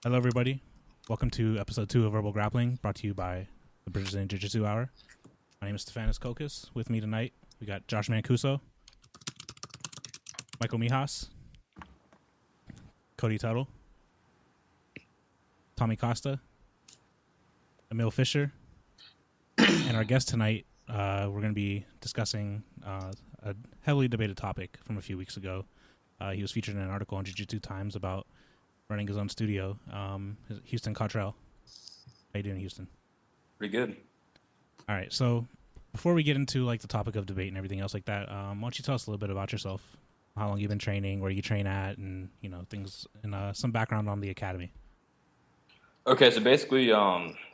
Hello, everybody. Welcome to episode 2 of Verbal Grappling, brought to you by the Brazilian Jiu-Jitsu Hour. My name is Stefanis Kokis. With me tonight, we got Josh Mancuso, Michael Mijas, Cody Tuttle, Tommy Costa, Emil Fisher, and our guest tonight, we're going to be discussing a heavily debated topic from a few weeks ago. He was featured in an article on Jiu-Jitsu Times about running his own studio, Houston Cottrell. How you doing, Houston? Pretty good. All right, so before we get into like the topic of debate and everything else like that, why don't you tell us a little bit about yourself, how long you've been training, where you train at, and things, and some background on the academy. Okay, so basically,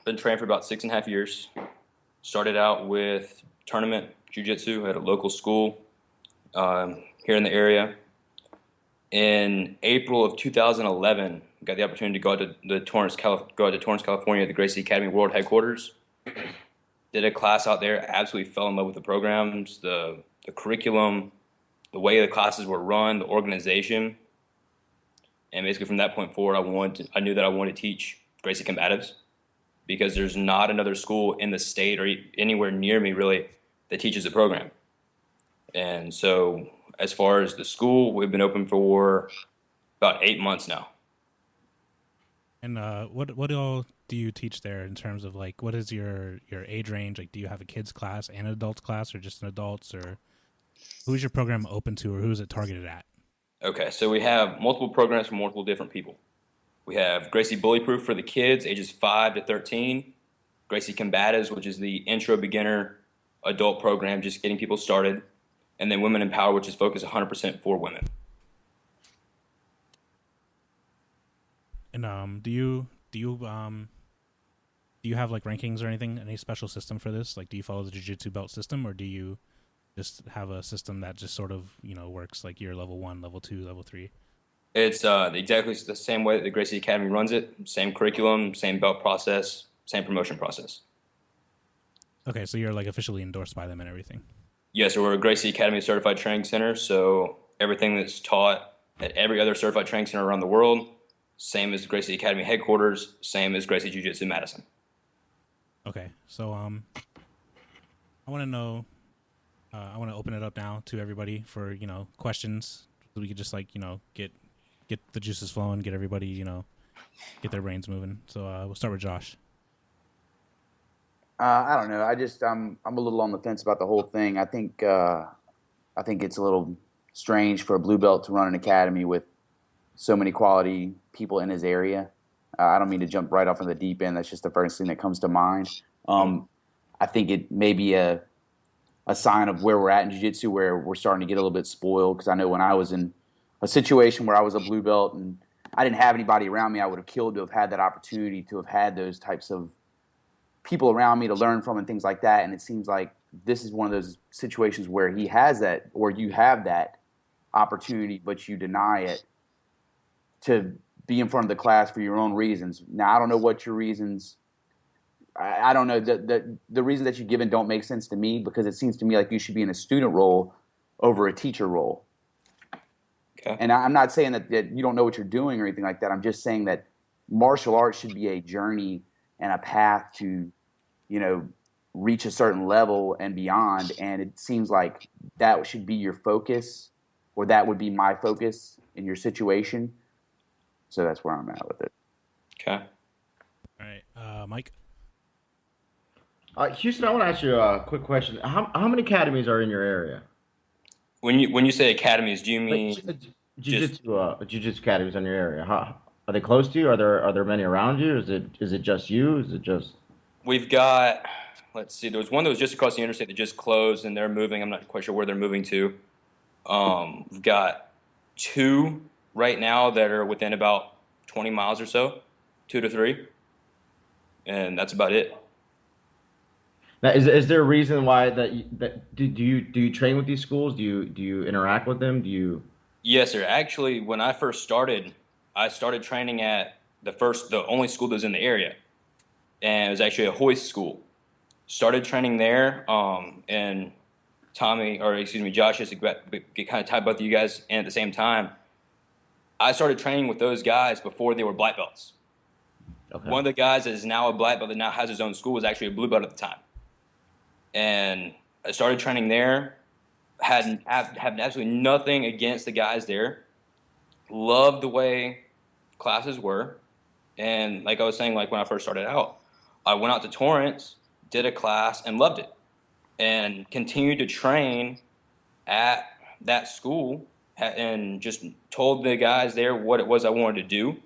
been training for about 6.5 years. Started out with tournament jiu-jitsu at a local school here in the area. In April of 2011, got the opportunity to go out to Torrance, California, at the Gracie Academy World Headquarters. Did a class out there. Absolutely fell in love with the programs, the curriculum, the way the classes were run, the organization. And basically from that point forward, I knew that I wanted to teach Gracie combatives because there's not another school in the state or anywhere near me really that teaches the program. And so as far as the school, we've been open for about 8 months now. And what all do you teach there in terms of like what is your age range? Like, do you have a kids class and an adults class, or just an adults, or who's your program open to, or who's it targeted at? Okay, so we have multiple programs for multiple different people. We have Gracie Bullyproof for the kids, ages 5 to 13. Gracie Combatives, which is the intro beginner adult program, just getting people started. And then Women in Power, which is focused 100% for women. And do you have like rankings or anything? Any special system for this? Like, do you follow the Jiu-Jitsu belt system, or do you just have a system that just sort of works like you're level 1, level 2, level 3? It's exactly the same way that the Gracie Academy runs it. Same curriculum, same belt process, same promotion process. Okay, so you're like officially endorsed by them and everything. Yes, we're a Gracie Academy certified training center, so everything that's taught at every other certified training center around the world, same as the Gracie Academy headquarters, same as Gracie Jiu-Jitsu Madison. Okay, so I want to know, I want to open it up now to everybody for questions. So we could just like get the juices flowing, get everybody get their brains moving. So we'll start with Josh. I don't know. I'm a little on the fence about the whole thing. I think it's a little strange for a blue belt to run an academy with so many quality people in his area. I don't mean to jump right off in the deep end. That's just the first thing that comes to mind. I think it may be a sign of where we're at in jiu-jitsu, where we're starting to get a little bit spoiled. Because I know when I was in a situation where I was a blue belt and I didn't have anybody around me, I would have killed to have had that opportunity to have had those types of people around me to learn from and things like that. And it seems like this is one of those situations where he has that, or you have that opportunity, but you deny it to be in front of the class for your own reasons. Now, I don't know what your reasons. I don't know. The reasons that you've given don't make sense to me, because it seems to me like you should be in a student role over a teacher role. Okay. And I'm not saying that you don't know what you're doing or anything like that. I'm just saying that martial arts should be a journey and a path to reach a certain level and beyond. And it seems like that should be your focus, or that would be my focus in your situation. So that's where I'm at with it. Okay. All right, Mike. Houston, I want to ask you a quick question. How many academies are in your area? When you say academies, do you mean Jiu-jitsu academies in your area? Are they close to you? Are there many around you? Is it just you? Is it just? We've got, let's see, there was one that was just across the interstate that just closed, and they're moving. I'm not quite sure where they're moving to. We've got 2 right now that are within about 20 miles or so, 2 to 3, and that's about it. Now, is there a reason why do you train with these schools? Do you interact with them? Do you? Yes, sir. Actually, when I first started, I started training at the only school that was in the area, and it was actually a hoist school. Started training there, and Josh, just to get kind of tie both of you guys in at the same time. I started training with those guys before they were black belts. Okay. One of the guys that is now a black belt that now has his own school was actually a blue belt at the time. And I started training there. Had absolutely nothing against the guys there. Loved the way classes were. And like I was saying, like when I first started out, I went out to Torrance, did a class, and loved it. And continued to train at that school and just told the guys there what it was I wanted to do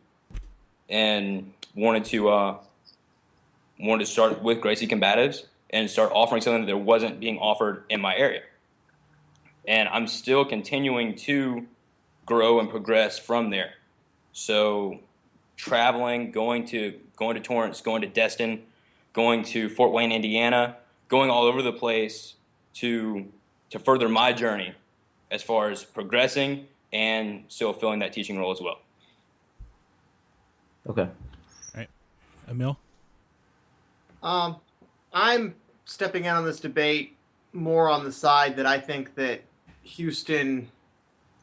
and wanted to start with Gracie Combatives and start offering something that wasn't being offered in my area. And I'm still continuing to grow and progress from there. So traveling, going to Torrance, going to Destin, going to Fort Wayne, Indiana, going all over the place to further my journey as far as progressing and still filling that teaching role as well. Okay. All right. Emil? I'm stepping in on this debate more on the side that I think that Houston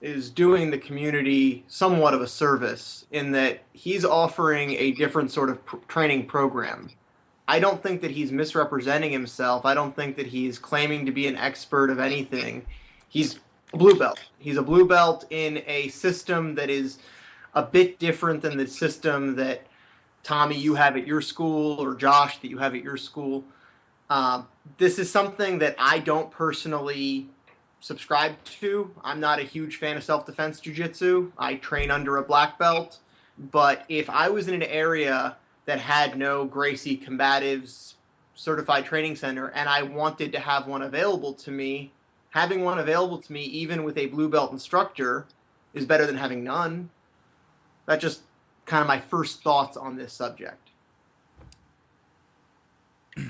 is doing the community somewhat of a service in that he's offering a different sort of training program. I don't think that he's misrepresenting himself. I don't think that he's claiming to be an expert of anything. He's a blue belt. He's a blue belt in a system that is a bit different than the system that Tommy, you have at your school, or Josh, that you have at your school. This is something that I don't personally subscribe to. I'm not a huge fan of self-defense jiu-jitsu. I train under a black belt. But if I was in an area that had no Gracie Combatives certified training center and I wanted to have one available to me, having one available to me, even with a blue belt instructor, is better than having none. That's just kind of my first thoughts on this subject. All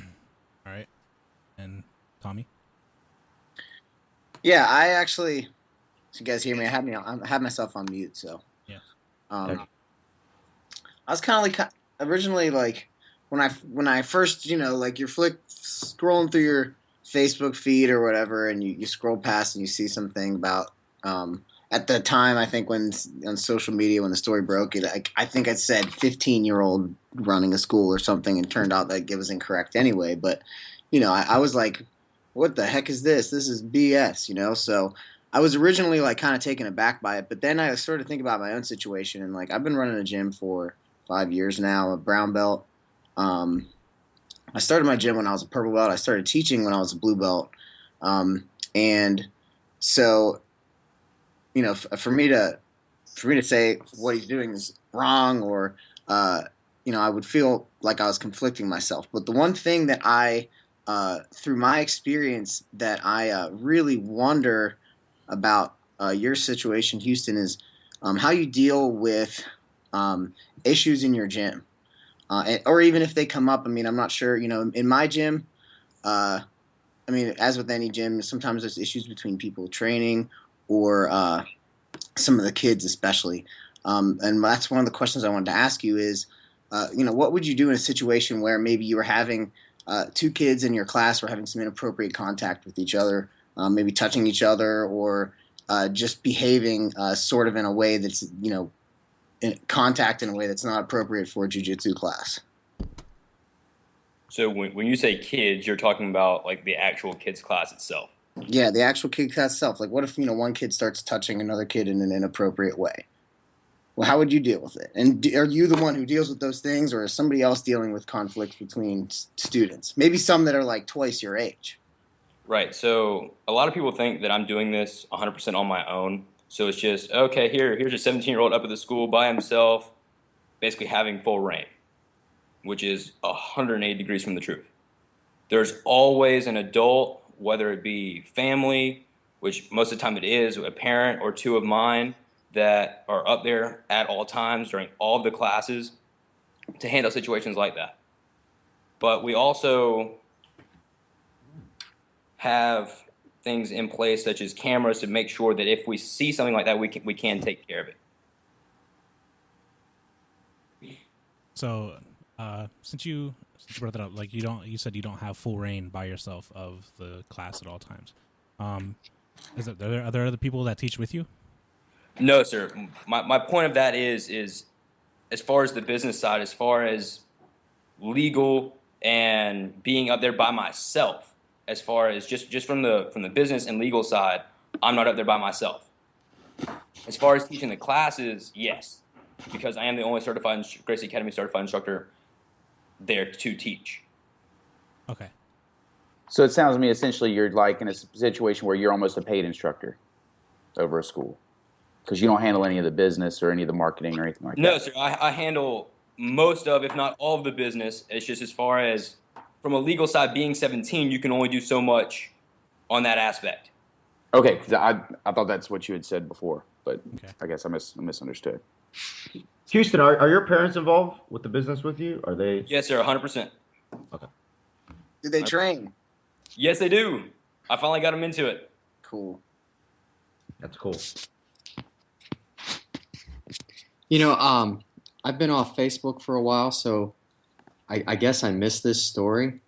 right. And Tommy? Yeah, I actually, so you guys hear me? I have myself on mute, so. Yeah. I was kind of like, originally, like, when I first, like, you're scrolling through your Facebook feed or whatever, and you scroll past and you see something about, at the time, I think on social media, when the story broke, I think it said 15-year-old running a school or something, and turned out that it was incorrect anyway. But, I was like, what the heck is this? This is BS, So I was originally like kind of taken aback by it, but then I started to think about my own situation, and like I've been running a gym for 5 years now, a brown belt. I started my gym when I was a purple belt. I started teaching when I was a blue belt, and so for me to say what he's doing is wrong, or I would feel like I was conflicting myself. But the one thing that through my experience, that I really wonder about your situation, Houston, is how you deal with issues in your gym, or even if they come up. I mean, I'm not sure. In my gym, as with any gym, sometimes there's issues between people training or some of the kids, especially. And that's one of the questions I wanted to ask you is, what would you do in a situation where maybe you were having two kids in your class were having some inappropriate contact with each other, maybe touching each other, or just behaving sort of in a way that's, contact in a way that's not appropriate for a jiu-jitsu class? So when you say kids, you're talking about like the actual kids class itself. Yeah, the actual kid class itself. Like, what if, one kid starts touching another kid in an inappropriate way? Well, how would you deal with it? And are you the one who deals with those things, or is somebody else dealing with conflicts between students? Maybe some that are like twice your age. Right. So a lot of people think that I'm doing this 100% on my own. So it's just, okay, here's a 17-year-old up at the school by himself, basically having full reign, which is 180 degrees from the truth. There's always an adult, whether it be family, which most of the time it is, a parent or two of mine, that are up there at all times during all of the classes to handle situations like that. But we also have things in place such as cameras to make sure that if we see something like that, we can take care of it. So, since you brought that up, like you said you don't have full reign by yourself of the class at all times. Are there other people that teach with you? No, sir. My point of that is as far as the business side, as far as legal and being up there by myself, as far as just from the business and legal side, I'm not up there by myself. As far as teaching the classes, yes, because I am the only Gracie Academy certified instructor there to teach. Okay. So it sounds to me essentially you're like in a situation where you're almost a paid instructor over a school because you don't handle any of the business or any of the marketing or anything like that. No, sir. I handle most of, if not all of the business. It's just as far as from a legal side, being 17, you can only do so much on that aspect. Okay, because I thought that's what you had said before, but Okay. I guess I misunderstood. Houston, are your parents involved with the business with you? Are they? Yes, sir. 100%. Okay. Do they train? Yes, they do. I finally got them into it. Cool. That's cool. I've been off Facebook for a while, so I guess I missed this story.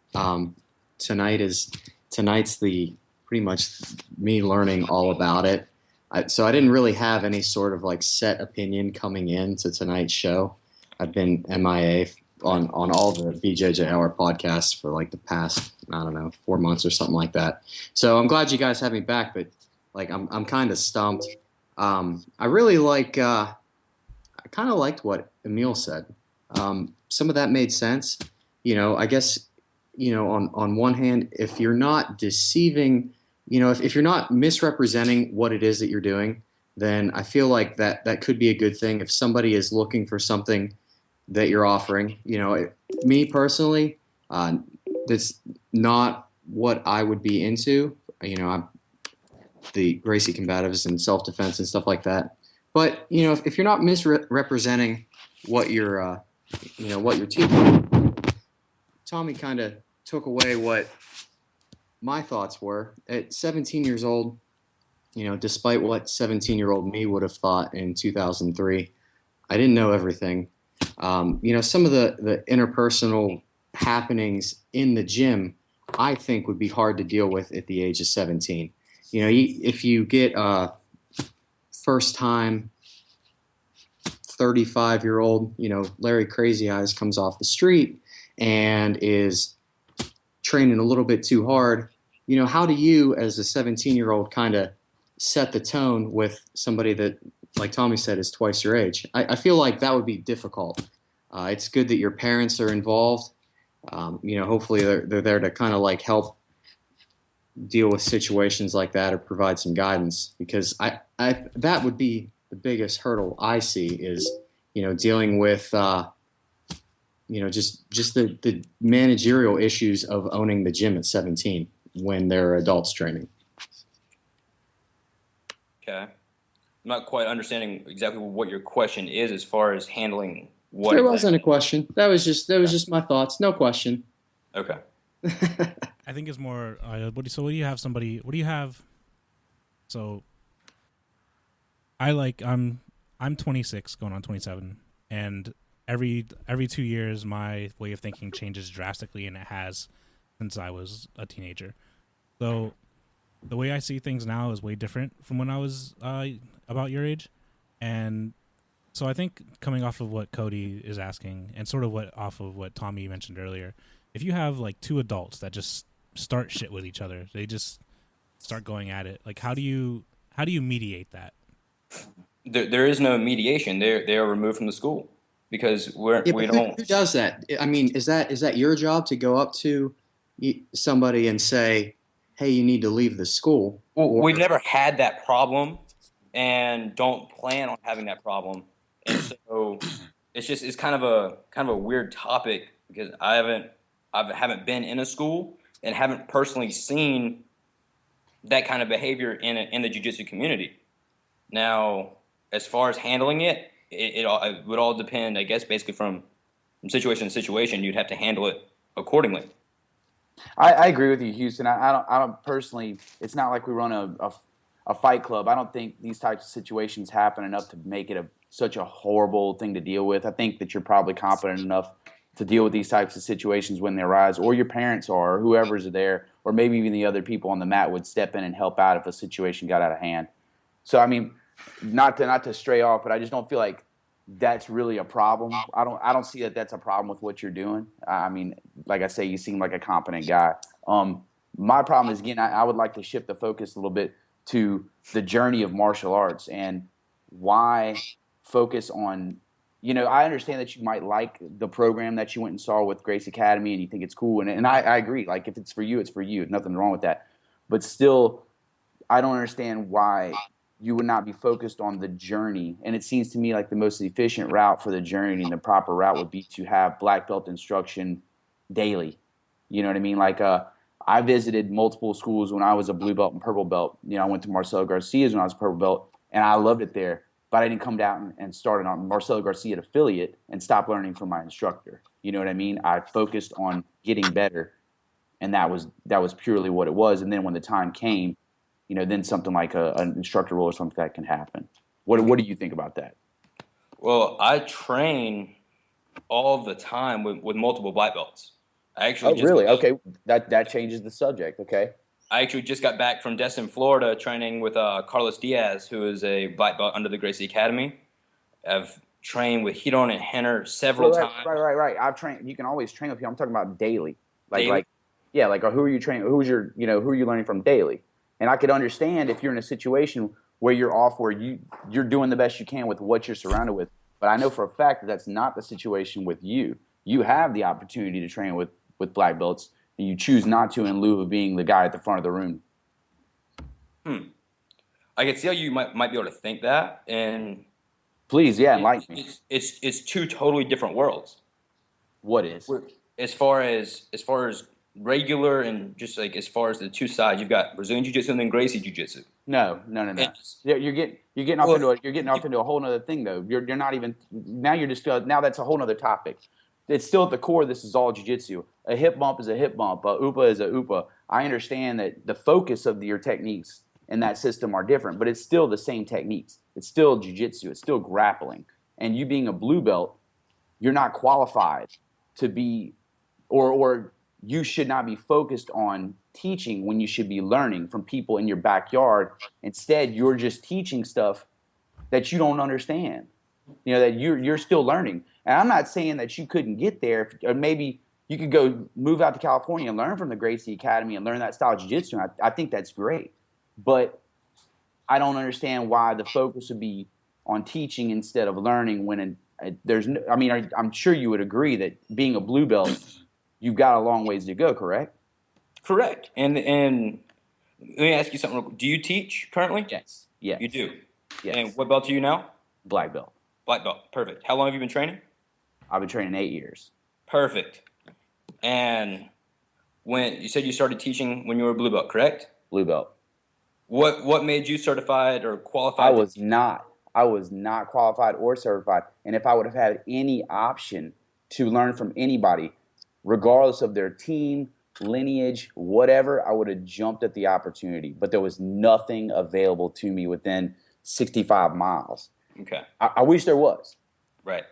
Tonight's the pretty much me learning all about it. So I didn't really have any sort of like set opinion coming into tonight's show. I've been MIA on all the BJJ Hour podcasts for like the past, I don't know, 4 months or something like that. So I'm glad you guys have me back, but like I'm kind of stumped. I really I kind of liked what Emil said. Some of that made sense. I guess, on one hand, if you're not deceiving, if you're not misrepresenting what it is that you're doing, then I feel like that could be a good thing. If somebody is looking for something that you're offering, me personally, that's not what I would be into. I'm the Gracie combatives and self-defense and stuff like that. But if you're not misrepresenting what you're teaching, Tommy kind of took away what my thoughts were. At 17 years old, despite what 17-year-old me would have thought in 2003, I didn't know everything. Some of the interpersonal happenings in the gym, I think would be hard to deal with at the age of 17. If you get first time 35-year-old, Larry Crazy Eyes comes off the street and is training a little bit too hard, how do you as a 17-year-old kind of set the tone with somebody that, like Tommy said, is twice your age? I feel like that would be difficult. It's good that your parents are involved. Hopefully they're there to kind of like help deal with situations like that or provide some guidance, because I that would be the biggest hurdle I see is, dealing with, just the managerial issues of owning the gym at 17 when they're adults training. Okay. I'm not quite understanding exactly what your question is as far as handling what. There wasn't a question. That was just my thoughts. No question. Okay. I think it's more. What do you have? What do you have? So, I'm 26, going on 27, and every 2 years, my way of thinking changes drastically, and it has since I was a teenager. So, the way I see things now is way different from when I was about your age, and so I think coming off of what Cody is asking, and sort of off of what Tommy mentioned earlier, if you have like two adults that just start shit with each other, they just start going at it. Like, how do you mediate that? There is no mediation. They are removed from the school because we don't. Who does that? I mean, is that your job to go up to somebody and say, "Hey, you need to leave the school"? Well, we've never had that problem, and don't plan on having that problem. And so it's kind of a weird topic because I haven't been in a school and haven't personally seen that kind of behavior in the jiu-jitsu community. Now, as far as handling it, it would all depend, I guess, basically from situation to situation. You'd have to handle it accordingly. I agree with you, Houston. I don't personally. It's not like we run a fight club. I don't think these types of situations happen enough to make it such a horrible thing to deal with. I think that you're probably competent enough to deal with these types of situations when they arise, or your parents are, or whoever's there, or maybe even the other people on the mat would step in and help out if a situation got out of hand. So, I mean, not to stray off, but I just don't feel like that's really a problem. I don't see that that's a problem with what you're doing. I mean, like I say, you seem like a competent guy. My problem is, again, I would like to shift the focus a little bit to the journey of martial arts and why focus on, I understand that you might like the program that you went and saw with Gracie Academy and you think it's cool. And I agree. Like, if it's for you, it's for you. Nothing wrong with that. But still, I don't understand why you would not be focused on the journey. And it seems to me like the most efficient route for the journey and the proper route would be to have black belt instruction daily. You know what I mean? Like, I visited multiple schools when I was a blue belt and purple belt. I went to Marcelo Garcia's when I was a purple belt, and I loved it there. But I didn't come down and start on Marcelo Garcia affiliate and stop learning from my instructor. You know what I mean? I focused on getting better, and that was purely what it was. And then when the time came, then something like an instructor role or something like that can happen. What do you think about that? Well, I train all the time with multiple black belts. Really? Okay, that changes the subject. Okay. I actually just got back from Destin, Florida, training with Carlos Diaz, who is a black belt under the Gracie Academy. I've trained with Hiron and Henner several times. Right. I've trained. You can always train with people. I'm talking about daily. Daily? Who are you training? Who are you learning from daily? And I could understand if you're in a situation where you're off, where you're doing the best you can with what you're surrounded with. But I know for a fact that that's not the situation with you. You have the opportunity to train with black belts, and you choose not to in lieu of being the guy at the front of the room. I can see how you might be able to think that, and please, enlighten me. It's two totally different worlds. What is? As far as regular and just like as far as the two sides, you've got Brazilian Jiu-Jitsu and then Gracie Jiu-Jitsu. No. You're getting off into a whole other thing though. You're not even now. You're just now that's a whole other topic. It's still at the core. This is all jiu-jitsu. A hip bump is a hip bump. A upa is a upa. I understand that the focus of your techniques in that system are different, but it's still the same techniques. It's still jiu-jitsu. It's still grappling. And you being a blue belt, you're not qualified to be, or you should not be focused on teaching when you should be learning from people in your backyard. Instead, you're just teaching stuff that you don't understand. That you're still learning. And I'm not saying that you couldn't get there, or maybe you could go move out to California and learn from the Gracie Academy and learn that style of jiu-jitsu. I think that's great. But I don't understand why the focus would be on teaching instead of learning when I'm sure you would agree that being a blue belt, you've got a long ways to go, correct? Correct. And let me ask you something. Do you teach currently? Yes. You do? Yes. And what belt are you now? Black belt. Black belt. Perfect. How long have you been training? I've been training 8 years. Perfect. And when you said you started teaching when you were a blue belt, correct? Blue belt. What made you certified or qualified? I was not qualified or certified. And if I would have had any option to learn from anybody, regardless of their team, lineage, whatever, I would have jumped at the opportunity. But there was nothing available to me within 65 miles. Okay. I wish there was. Right.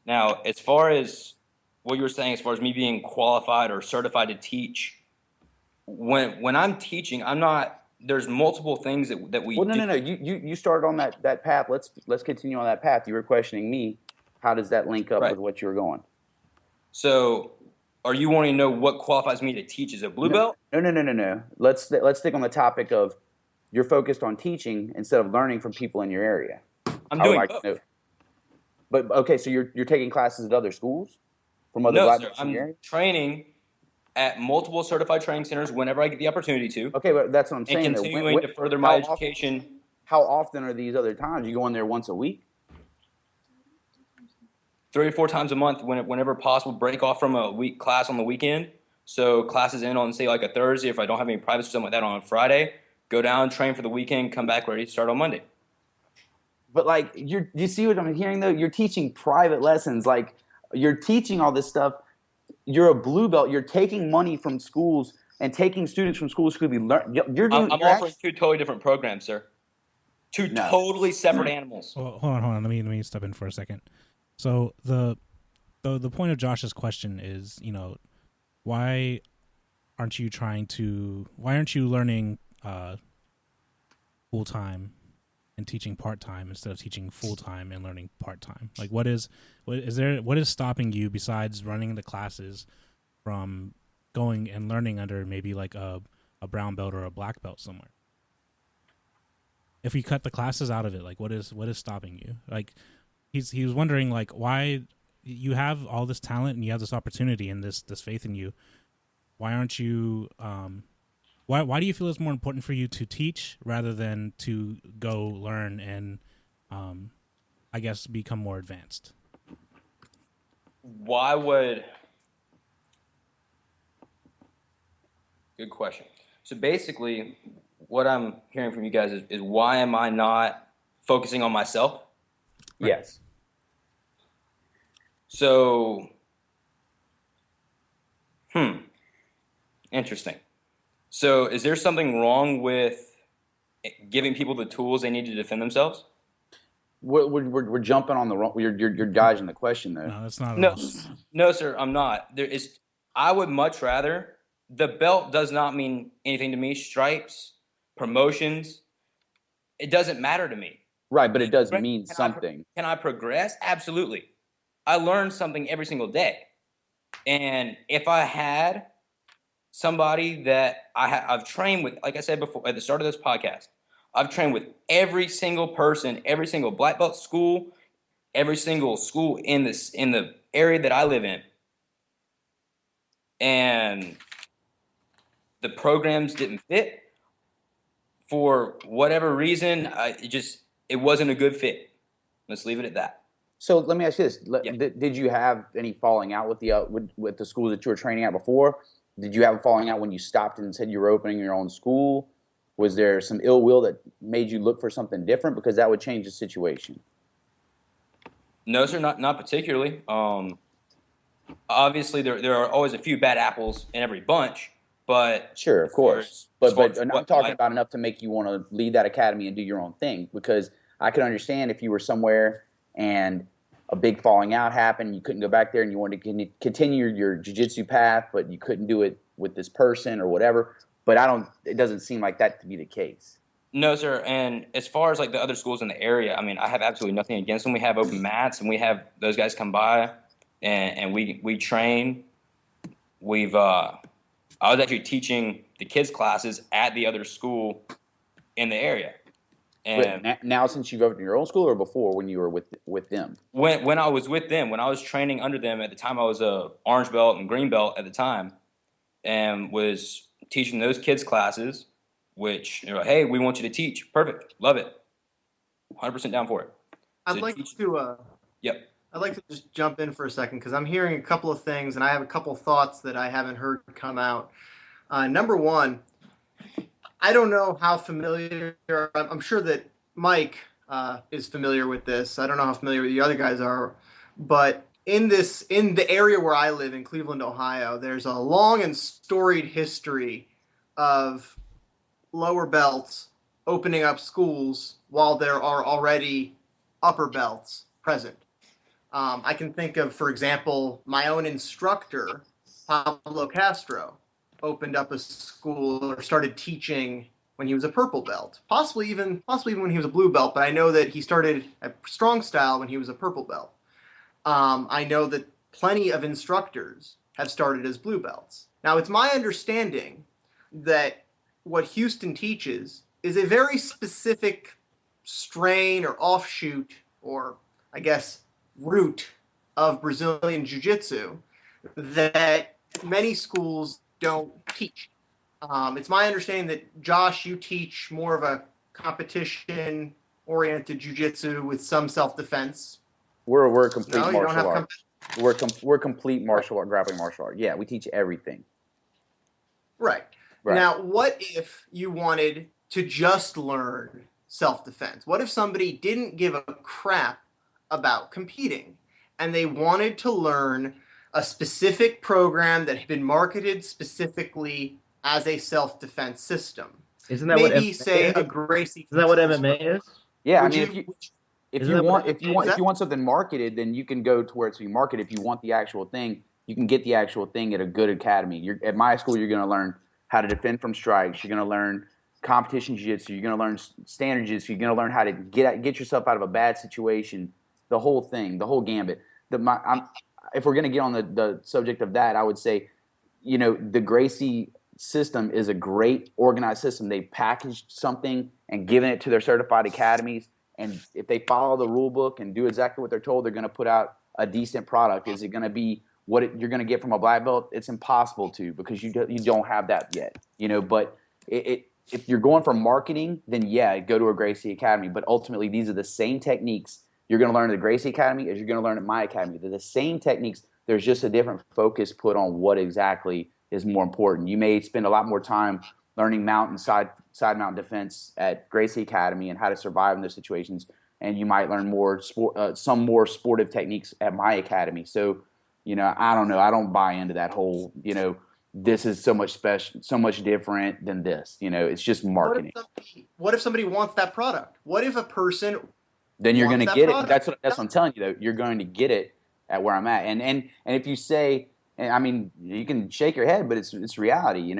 Now, as far as what you were saying, as far as me being qualified or certified to teach, when I'm teaching, I'm not. There's multiple things that we. Well, no. You started on that path. Let's continue on that path. You were questioning me. How does that link up with what you were going? So, are you wanting to know what qualifies me to teach as a blue belt? No. Let's stick on the topic of you're focused on teaching instead of learning from people in your area. I'm doing both. But okay, so you're taking classes at other schools from other black belts in your area? I'm training at multiple certified training centers whenever I get the opportunity to. Okay, but that's what I'm saying. And continuing to further my education. How often are these other times? You go in there once a week? 3 or 4 times a month, whenever possible. Break off from a week class on the weekend. So classes in on, say, like a Thursday. If I don't have any privates or something like that on a Friday, go down, train for the weekend, come back ready to start on Monday. But like, you see what I'm hearing though? You're teaching private lessons. Like, you're teaching all this stuff. You're a blue belt. You're taking money from schools and taking students from schools who could be learning. I'm offering 2 totally different programs, sir. Two totally separate animals. Well, hold on. Let me step in for a second. So the point of Josh's question is, why aren't you learning full time and teaching part-time instead of teaching full-time and learning part-time? Like, what is stopping you besides running the classes from going and learning under maybe like a brown belt or a black belt somewhere? If we cut the classes out of it, like, what is stopping you? Like, he was wondering, like, why you have all this talent and you have this opportunity and this faith in you. Why aren't you why do you feel it's more important for you to teach rather than to go learn and I guess become more advanced? Good question. So basically, what I'm hearing from you guys is why am I not focusing on myself? Right. Yes. So, interesting. So is there something wrong with giving people the tools they need to defend themselves? We're jumping on the wrong. You're dodging the question there. No, that's not. No, sir, I'm not. I would much rather. The belt does not mean anything to me. Stripes, promotions, it doesn't matter to me. Right, but it does mean something. Can I progress? Absolutely. I learn something every single day. And if I had somebody that I've trained with, like I said before at the start of this podcast, I've trained with every single person, every single black belt school, every single school in the area that I live in. And the programs didn't fit for whatever reason. It wasn't a good fit. Let's leave it at that. So let me ask you this: Yeah. Did you have any falling out with the schools that you were training at before? Did you have a falling out when you stopped and said you were opening your own school? Was there some ill will that made you look for something different? Because that would change the situation. No, sir, not particularly. Obviously, there are always a few bad apples in every bunch. But sure, of course. But I'm talking about enough to make you want to lead that academy and do your own thing. Because I can understand if you were somewhere and a big falling out happened, you couldn't go back there and you wanted to continue your jiu-jitsu path, but you couldn't do it with this person or whatever. But it doesn't seem like that to be the case. No, sir. And as far as like the other schools in the area, I mean, I have absolutely nothing against them. We have open mats and we have those guys come by and we train. I was actually teaching the kids classes at the other school in the area. And but now since you've opened your own school, or before when you were with them? When I was with them, when I was training under them at the time, I was a orange belt and green belt at the time, and was teaching those kids classes, which, hey, we want you to teach. Perfect. Love it. 100% down for it. I'd like to just jump in for a second because I'm hearing a couple of things and I have a couple of thoughts that I haven't heard come out. Number one, I don't know how familiar, I'm sure that Mike is familiar with this. I don't know how familiar the other guys are, but in the area where I live in Cleveland, Ohio, there's a long and storied history of lower belts opening up schools while there are already upper belts present. I can think of, for example, my own instructor, Pablo Castro, opened up a school or started teaching when he was a purple belt, possibly even when he was a blue belt. But I know that he started at strong style when he was a purple belt. I know that plenty of instructors have started as blue belts. Now, it's my understanding that what Houston teaches is a very specific strain or offshoot, or I guess root of Brazilian Jiu-Jitsu that many schools don't teach. It's my understanding that, Josh, you teach more of a competition-oriented Jiu-Jitsu with some self-defense. We're a complete martial art. We're complete martial art, grappling martial art. Yeah, we teach everything. Right. Now, what if you wanted to just learn self-defense? What if somebody didn't give a crap about competing and they wanted to learn a specific program that had been marketed specifically as a self-defense system? Isn't that maybe what say is? a Gracie? Isn't that what MMA is? Yeah, if you want something marketed, then you can go to where it's being marketed. If you want the actual thing, you can get the actual thing at a good academy. At my school, you're going to learn how to defend from strikes. You're going to learn competition jiu-jitsu. You're going to learn standard jiu-jitsu. You're going to learn how to get yourself out of a bad situation. The whole thing, the whole gambit. If we're going to get on the subject of that, I would say, the Gracie system is a great organized system. They packaged something and given it to their certified academies. And if they follow the rule book and do exactly what they're told, they're going to put out a decent product. Is it going to be what you're going to get from a black belt? It's impossible to, because you don't have that yet. But if you're going for marketing, then yeah, go to a Gracie Academy. But ultimately, these are the same techniques you're going to learn at the Gracie Academy as you're going to learn at my academy. They're the same techniques. There's just a different focus put on what exactly is more important. You may spend a lot more time learning side mount defense at Gracie Academy and how to survive in those situations, and you might learn some more sportive techniques at my academy. So, I don't know. I don't buy into that whole, this is so much special, so much different than this. It's just marketing. What if somebody wants that product? What if a person then you're going to get product? it. That's what I'm telling you, though. You're going to get it at where I'm at. And if you say, I mean, you can shake your head, but it's reality.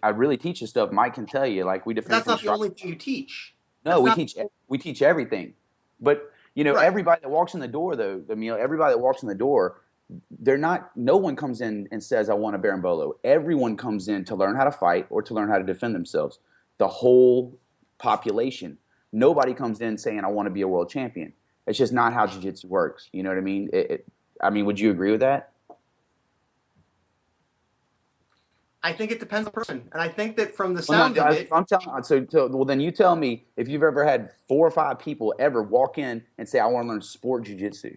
I really teach this stuff. Mike can tell you, like, we defend. That's not the only thing you teach. No, we teach everything. But right. Everybody that walks in the door, though, Emil, everybody that walks in the door, no one comes in and says, I want a berimbolo. Everyone comes in to learn how to fight or to learn how to defend themselves. The whole population. Nobody comes in saying, I want to be a world champion. It's just not how jiu-jitsu works. You know what I mean? Would you agree with that? I think it depends on the person. And I think that from the sound of it... Well, then you tell me if you've ever had 4 or 5 people ever walk in and say, I want to learn sport jiu-jitsu.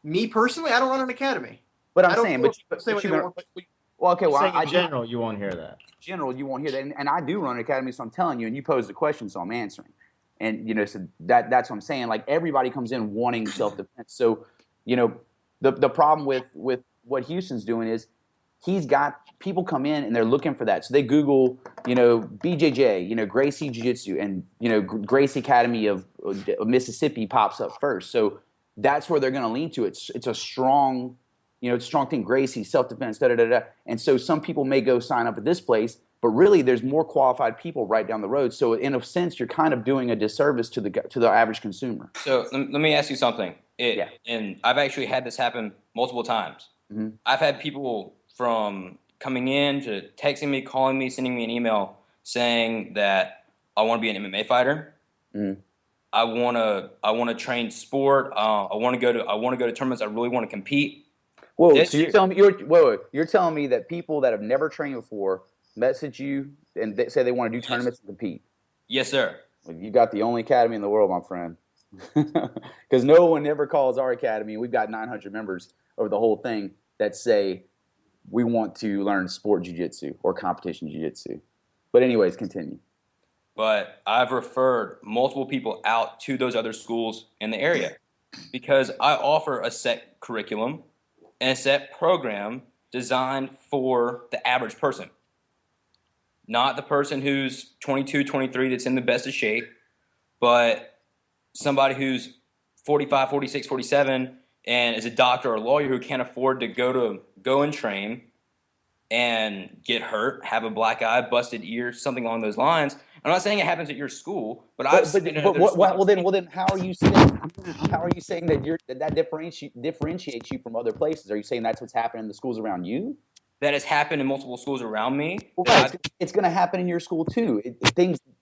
Me personally, I don't run an academy. But I'm saying, in general, you won't hear that. General, you won't hear that. And I do run an academy, so I'm telling you, and you pose the question, so I'm answering. And, so that's what I'm saying. Like, everybody comes in wanting self-defense. So, the problem with what Houston's doing is he's got people come in and they're looking for that. So they Google, BJJ, Gracie Jiu-Jitsu, and, Gracie Academy of Mississippi pops up first. So that's where they're going to lean to. It's a strong, it's a strong thing. Gracie, self-defense, da-da-da-da. And so some people may go sign up at this place, but really there's more qualified people right down the road. So in a sense, you're kind of doing a disservice to the average consumer. So let me ask you something. And I've actually had this happen multiple times. Mm-hmm. I've had people from coming in to texting me, calling me, sending me an email saying that I want to be an MMA fighter. Mm-hmm. I want to train sport. I want to go to tournaments. I really want to compete. Whoa! So you're telling me that people that have never trained before message you and they say they want to do tournaments and compete? Yes, sir. Well, you got the only academy in the world, my friend. Because no one ever calls our academy. We've got 900 members over the whole thing that say we want to learn sport jiu-jitsu or competition jiu-jitsu. But anyways, continue. But I've referred multiple people out to those other schools in the area because I offer a set curriculum and a set program designed for the average person. Not the person who's 22, 23 that's in the best of shape, but somebody who's 45, 46, 47 and is a doctor or a lawyer who can't afford to go and train and get hurt, have a black eye, busted ear, something along those lines. I'm not saying it happens at your school, but then how are you saying that differentiates you from other places? Are you saying that's what's happening in the schools around you? That has happened in multiple schools around me. Well, it's going to happen in your school too.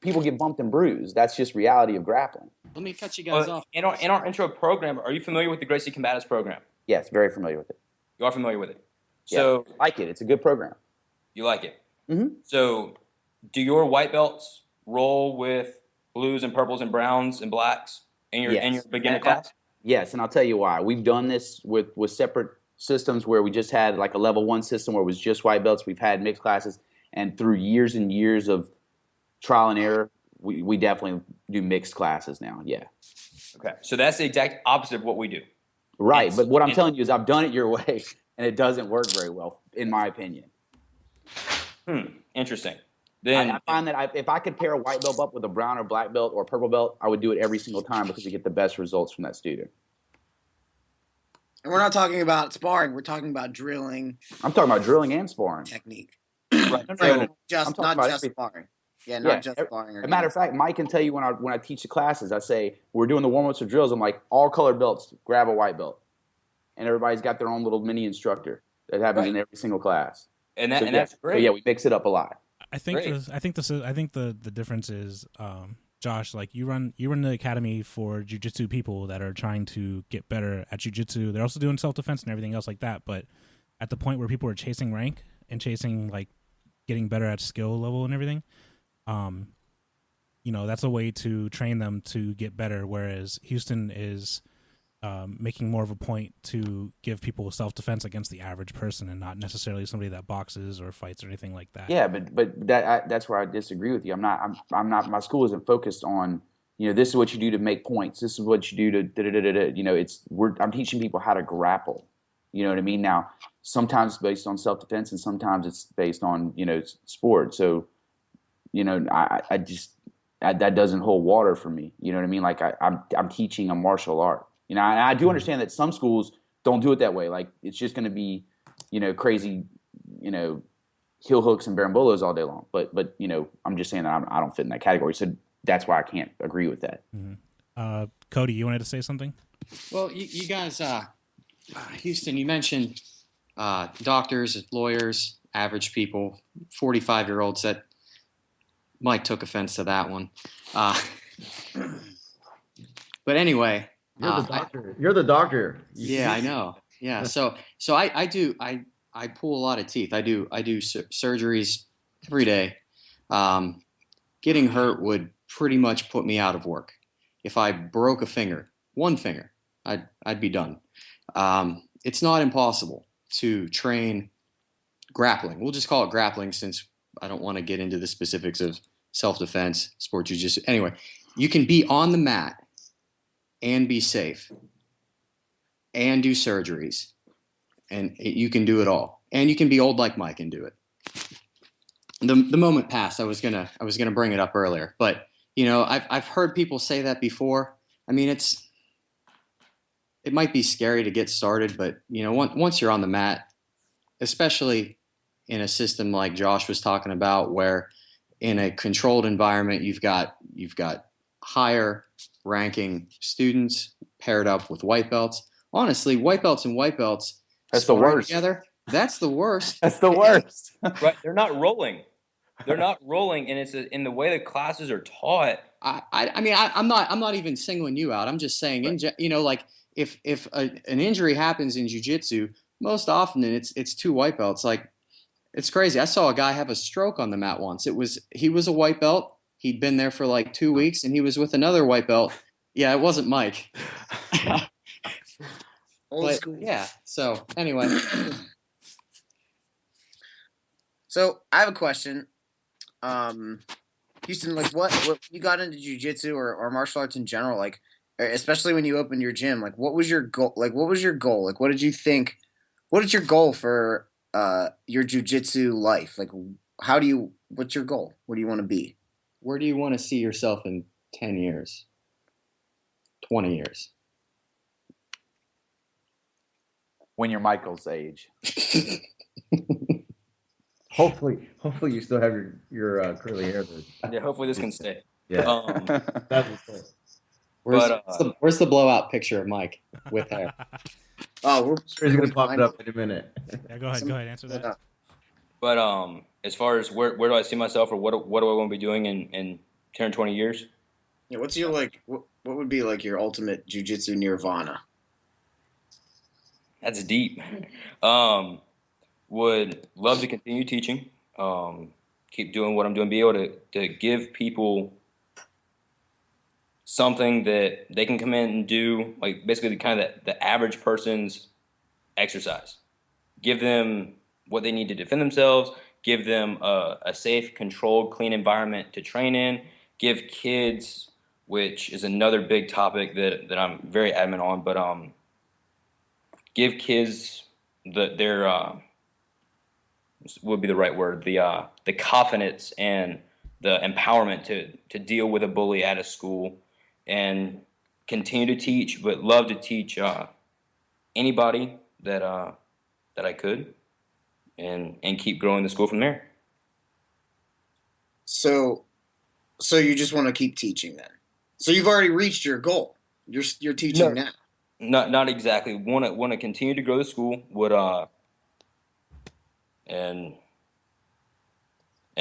People get bumped and bruised. That's just reality of grappling. Let me cut you guys off. In our intro program, are you familiar with the Gracie Combatives program? Yes, very familiar with it. You are familiar with it. Yeah, so I like it. It's a good program. You like it. Mm-hmm. So do your white belts roll with blues and purples and browns and blacks in your beginner class? Yes, and I'll tell you why. We've done this with separate systems where we just had like a level 1 system where it was just white belts. We've had mixed classes, and through years and years of trial and error, we definitely do mixed classes now. Yeah. Okay, so that's the exact opposite of what we do. Right, but what I'm telling you is I've done it your way, and it doesn't work very well, in my opinion. Interesting. Then I find that if I could pair a white belt up with a brown or black belt or a purple belt, I would do it every single time because you get the best results from that student. And we're not talking about sparring. We're talking about drilling. I'm talking about drilling and sparring. Technique. Right. Not just sparring. Yeah, not just sparring. As a matter of fact, Mike can tell you when I teach the classes, I say we're doing the warm-ups or drills. I'm like, all colored belts, grab a white belt, and everybody's got their own little mini instructor. That happens in every single class, that's great. So yeah, we mix it up a lot. I think the difference is, Josh, like you run the academy for jiu-jitsu people that are trying to get better at jiu-jitsu. They're also doing self-defense and everything else like that. But at the point where people are chasing rank and chasing like getting better at skill level and everything, that's a way to train them to get better. Whereas Houston is making more of a point to give people self-defense against the average person and not necessarily somebody that boxes or fights or anything like that. Yeah, but that's where I disagree with you. I'm not. My school isn't focused on, this is what you do to make points. This is what you do to I'm teaching people how to grapple. You know what I mean? Now, sometimes it's based on self-defense and sometimes it's based on, sport. So, that doesn't hold water for me. You know what I mean? Like I'm teaching a martial art. And I do understand that some schools don't do it that way. Like it's just going to be, crazy, heel hooks and barambolos all day long. But I'm just saying that I don't fit in that category. So that's why I can't agree with that. Mm-hmm. Cody, you wanted to say something? Well, you guys, Houston, you mentioned doctors, lawyers, average people, 45-year-olds. That Mike took offense to that one. But anyway. You're the doctor. Yeah, I know. Yeah. So I pull a lot of teeth. I do surgeries every day. Getting hurt would pretty much put me out of work. If I broke one finger, I'd be done. It's not impossible to train grappling. We'll just call it grappling since I don't want to get into the specifics of self-defense, sport jiu-jitsu. Anyway, you can be on the mat and be safe and do surgeries, and you can do it all. And you can be old like Mike and do it. The moment passed. I was gonna bring it up earlier, but I've heard people say that before. I mean, it might be scary to get started, but once you're on the mat, especially in a system like Josh was talking about, where in a controlled environment you've got higher ranking students paired up with white belts. Honestly, white belts and white belts, that's the worst. Together, that's the worst. That's the worst. Right? They're not rolling. And it's in the way the classes are taught. I mean, I'm not even singling you out. I'm just saying, like if an injury happens in jiu-jitsu, most often it's two white belts. Like, it's crazy. I saw a guy have a stroke on the mat once. He was a white belt. He'd been there for like 2 weeks, and he was with another white belt. Yeah, it wasn't Mike. Old school. Yeah. So anyway. So I have a question. Houston, like what you got into jiu-jitsu or martial arts in general, like especially when you opened your gym, like what was your goal? Like what did you think? What is your goal for your jiu-jitsu life? Like what's your goal? What do you want to be? Where do you want to see yourself in 10 years? 20 years? When you're Michael's age. Hopefully you still have your curly hair. Yeah, hopefully this can stay. Yeah. That'd be cool. Where's the blowout picture of Mike with hair? Oh, he's gonna pop it up in a minute. Yeah, go ahead, answer that. But as far as where do I see myself, or what do I want to be doing in 10 or 20 years? Yeah, what's your what would be like your ultimate jiu-jitsu nirvana? That's deep. Would love to continue teaching, keep doing what I'm doing, be able to give people something that they can come in and do, like basically the average person's exercise. Give them what they need to defend themselves, give them a safe, controlled, clean environment to train in, give kids, which is another big topic that I'm very adamant on, but give kids their would be the right word, the confidence and the empowerment to deal with a bully at a school, and continue to teach, but love to teach anybody that I could, and keep growing the school from there. So So you just want to keep teaching then? So you've already reached your goal. You're teaching No, now. not exactly. Want to continue to grow the school. Would and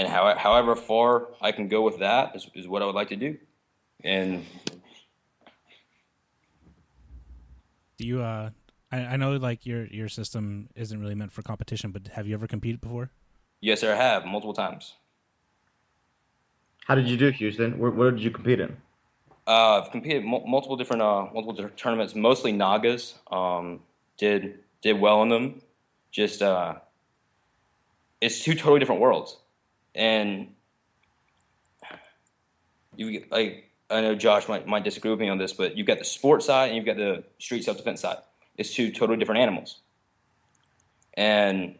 however far I can go with that is what I would like to do. And Do you I know like your system isn't really meant for competition, but have you ever competed before? yes, sir, I have multiple times. How did you do, Houston? Where did you compete in? I've competed multiple different tournaments, mostly Nagas. Did well in them. Just it's two totally different worlds, and you like I know Josh might disagree with me on this, but you've got the sport side and you've got the street self defense side. It's two totally different animals, and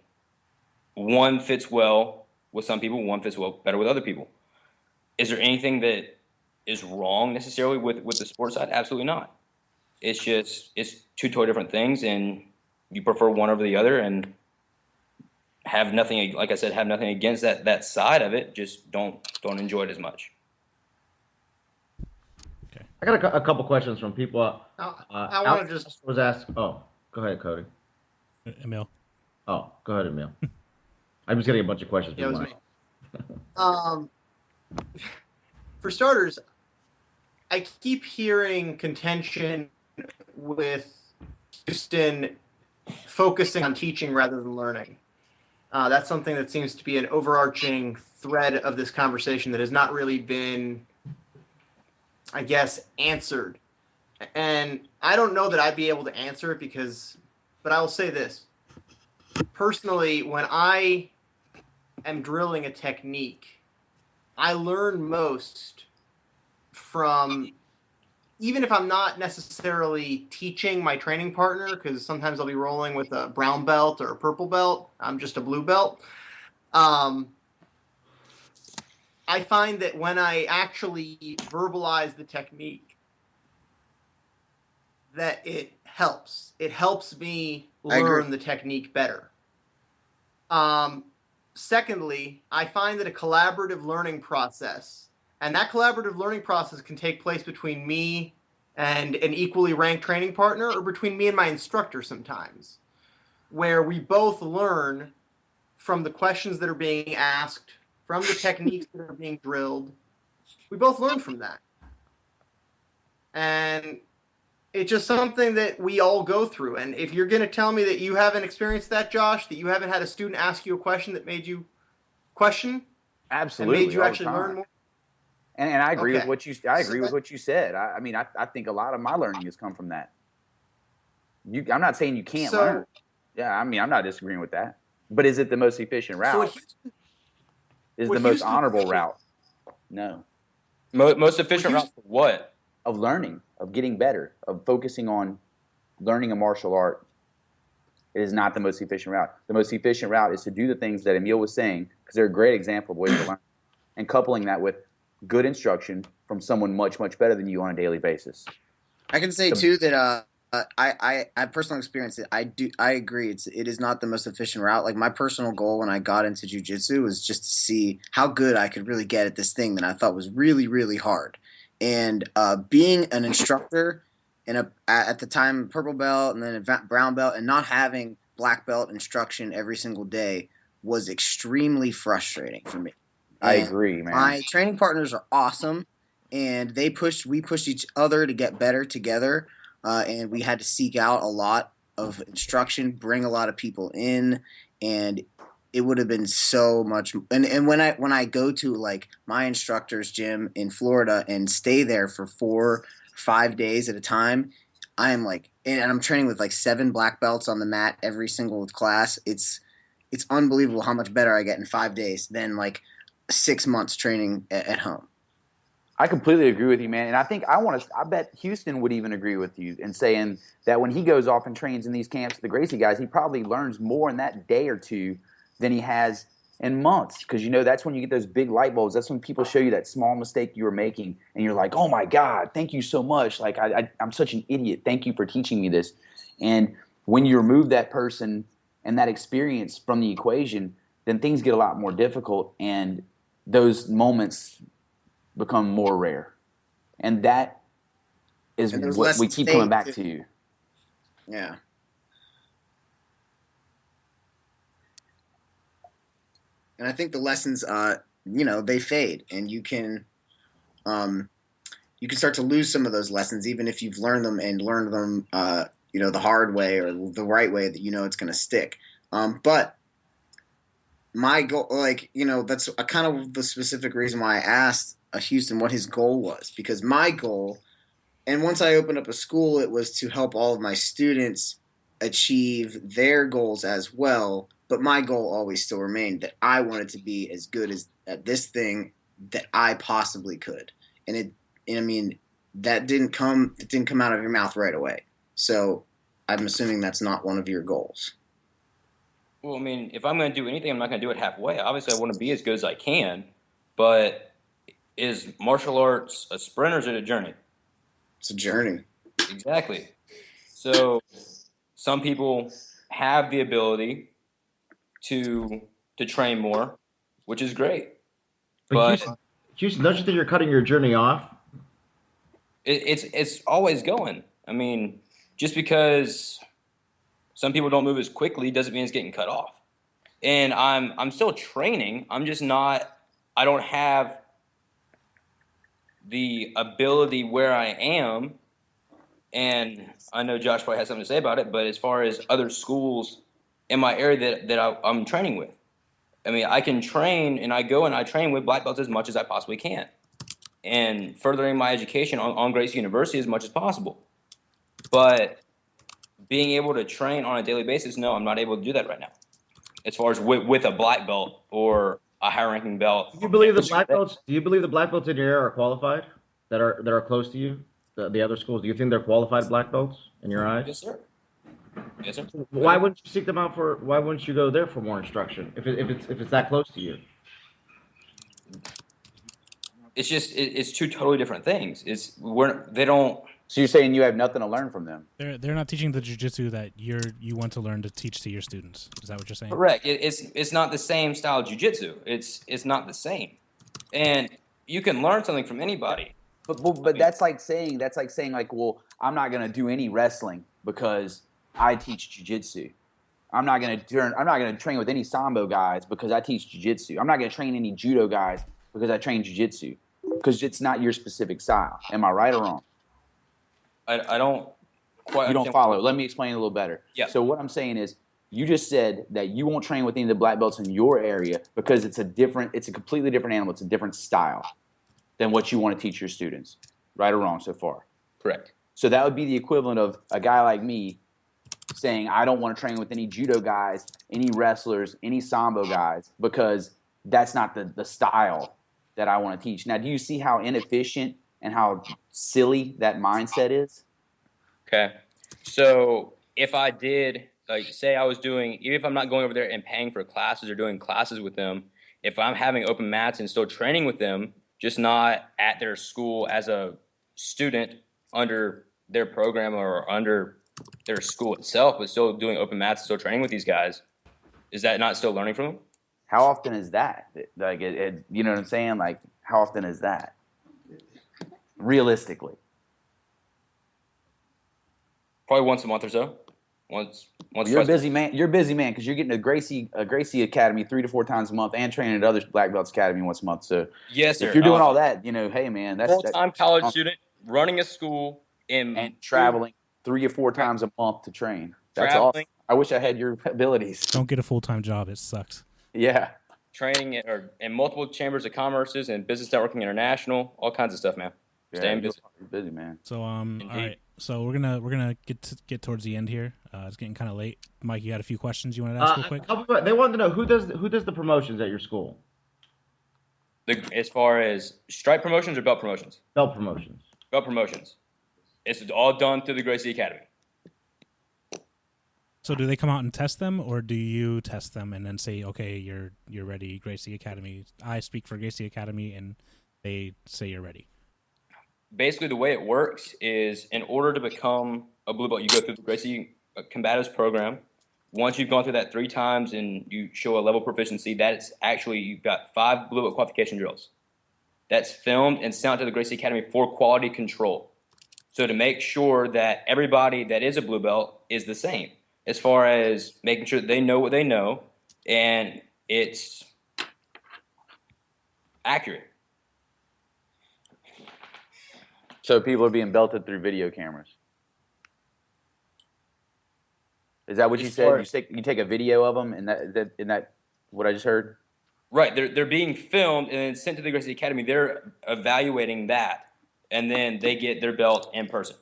one fits well with some people, one fits well better with other people. Is there anything that is wrong necessarily with the sports side? Absolutely not. It's just it's two totally different things, and you prefer one over the other, and have nothing. Like I said, have nothing against that side of it. Just don't enjoy it as much. I got a couple questions from people. I want to just was asked. Oh, go ahead, Cody. Emil. Oh, go ahead, Emil. I'm just getting a bunch of questions. yeah, it was me. For starters, I keep hearing contention with Houston focusing on teaching rather than learning. That's something that seems to be an overarching thread of this conversation that has not really been, I guess, answered. And I don't know that I'd be able to answer it but I will say this. Personally, when I am drilling a technique, I learn most from, even if I'm not necessarily teaching my training partner, because sometimes I'll be rolling with a brown belt or a purple belt. I'm just a blue belt. I find that when I actually verbalize the technique, that it helps. It helps me learn the technique better. Secondly, I find that a collaborative learning process, and that collaborative learning process can take place between me and an equally ranked training partner, or between me and my instructor sometimes, where we both learn from the questions that are being asked, from the techniques that are being drilled. We both learn from that. And it's just something that we all go through. And if you're going to tell me that you haven't experienced that, Josh, that you haven't had a student ask you a question that made you question, Absolutely, and made you all the actually time. learn more. And I agree with Okay. what you. I agree with what you said. I mean, I think a lot of my learning has come from that. I'm not saying you can't learn. Yeah, I mean, I'm not disagreeing with that. But is it the most efficient route? Is the most honorable route? No. Most efficient route for what? Of learning, of getting better, of focusing on learning a martial art. It is not the most efficient route. The most efficient route is to do the things that Emil was saying, because they're a great example of ways to learn, and coupling that with good instruction from someone much, much better than you on a daily basis. I can say too that I personal experience it. I agree. It is not the most efficient route. Like my personal goal when I got into jiu-jitsu was just to see how good I could really get at this thing that I thought was really, really hard. And being an instructor at the time purple belt and then a brown belt, and not having black belt instruction every single day was extremely frustrating for me. I agree, man. My training partners are awesome, and we pushed each other to get better together, and we had to seek out a lot of instruction, bring a lot of people in, and it would have been so much. And when I go to like my instructor's gym in Florida and stay there for 4-5 days at a time, I am like, and I'm training with like 7 black belts on the mat every single class. It's unbelievable how much better I get in 5 days than like 6 months training at home. I completely agree with you, man. And I bet Houston would even agree with you in saying that when he goes off and trains in these camps with the Gracie guys, he probably learns more in that day or two than he has in months. Because, that's when you get those big light bulbs. That's when people show you that small mistake you were making. And you're like, oh, my God, thank you so much. Like, I'm such an idiot. Thank you for teaching me this. And when you remove that person and that experience from the equation, then things get a lot more difficult. And those moments become more rare, and that is And those what we lessons keep coming fade back too. to. Yeah. And I think the lessons, they fade, and um, you can start to lose some of those lessons, even if you've learned them and learned them, the hard way or the right way that it's going to stick. But my goal, that's a kind of the specific reason why I asked Houston what his goal was, because my goal, and once I opened up a school, it was to help all of my students achieve their goals as well. But my goal always still remained that I wanted to be as good as at this thing that I possibly could. And I mean, it didn't come out of your mouth right away. So I'm assuming that's not one of your goals. Well, I mean, if I'm going to do anything, I'm not going to do it halfway. Obviously, I want to be as good as I can, but is martial arts a sprint or is it a journey? It's a journey. Exactly. So some people have the ability to train more, which is great. But Houston, don't you think you're cutting your journey off? it's always going. I mean, just because some people don't move as quickly doesn't mean it's getting cut off. And I'm still training. I'm just not. I don't have the ability where I am. And I know Josh probably has something to say about it. But as far as other schools in my area that I'm training with, I mean, I can train and I go and I train with black belts as much as I possibly can, and furthering my education on Gracie University as much as possible. But being able to train on a daily basis, no, I'm not able to do that right now. As far as with a black belt or a higher ranking belt. Do you believe the black belts? Do you believe the black belts in your area are qualified? That are close to you? The other schools? Do you think they're qualified black belts in your eyes? Yes, sir. Yes, sir. Why wouldn't you seek them out for? Why wouldn't you go there for more instruction if it's that close to you? It's just it's two totally different things. They don't. So you're saying you have nothing to learn from them? They're not teaching the jiu-jitsu that you want to learn to teach to your students. Is that what you're saying? Correct. It's not the same style of jiu-jitsu. It's not the same, and you can learn something from anybody. But that's like saying like, well, I'm not gonna do any wrestling because I teach jiu-jitsu. I'm not gonna train with any sambo guys because I teach jiu-jitsu. I'm not gonna train any judo guys because I train jiu-jitsu. Because it's not your specific style. Am I right or wrong? I don't quite. You don't follow. Let me explain a little better. Yeah. So what I'm saying is, you just said that you won't train with any of the black belts in your area because it's a completely different animal. It's a different style than what you want to teach your students. Right or wrong so far? Correct. So that would be the equivalent of a guy like me saying, I don't want to train with any judo guys, any wrestlers, any sambo guys, because that's not the style that I want to teach. Now, do you see how inefficient and how silly that mindset is? Okay. So if I did, like, say I was doing, even if I'm not going over there and paying for classes or doing classes with them, if I'm having open mats and still training with them, just not at their school as a student under their program or under their school itself, but still doing open mats, still training with these guys, is that not still learning from them? How often is that? Like, you know what I'm saying? Like, how often is that? Realistically. Probably once a month or so. Once. You're a busy man. You're a busy man because you're getting a Gracie Academy 3 to 4 times a month and training at other black belts academy once a month. So yes, sir. If you're doing all that, hey man, that's full-time college student running a school and traveling 3 or 4 times a month to train. That's awesome. I wish I had your abilities. Don't get a full-time job. It sucks. Yeah. Training in multiple chambers of commerces and business networking international, all kinds of stuff, man. Staying busy. You're busy, man. So all right. So we're gonna get towards the end here. It's getting kind of late. Mike, you got a few questions you want to ask real quick? They wanted to know who does the promotions at your school. As far as stripe promotions or belt promotions? Belt promotions. Belt promotions. It's all done through the Gracie Academy. So do they come out and test them, or do you test them and then say, okay, you're ready, Gracie Academy? I speak for Gracie Academy, and they say you're ready. Basically, the way it works is, in order to become a blue belt, you go through the Gracie Combatives program. Once you've gone through that 3 times and you show a level of proficiency, you've got 5 blue belt qualification drills. that's filmed and sent out to the Gracie Academy for quality control. So to make sure that everybody that is a blue belt is the same, as far as making sure that they know what they know and it's accurate. So people are being belted through video cameras. Is that what you said? You take a video of them, and that what I just heard? Right, they're being filmed and then sent to the Gracie Academy. They're evaluating that, and then they get their belt in person.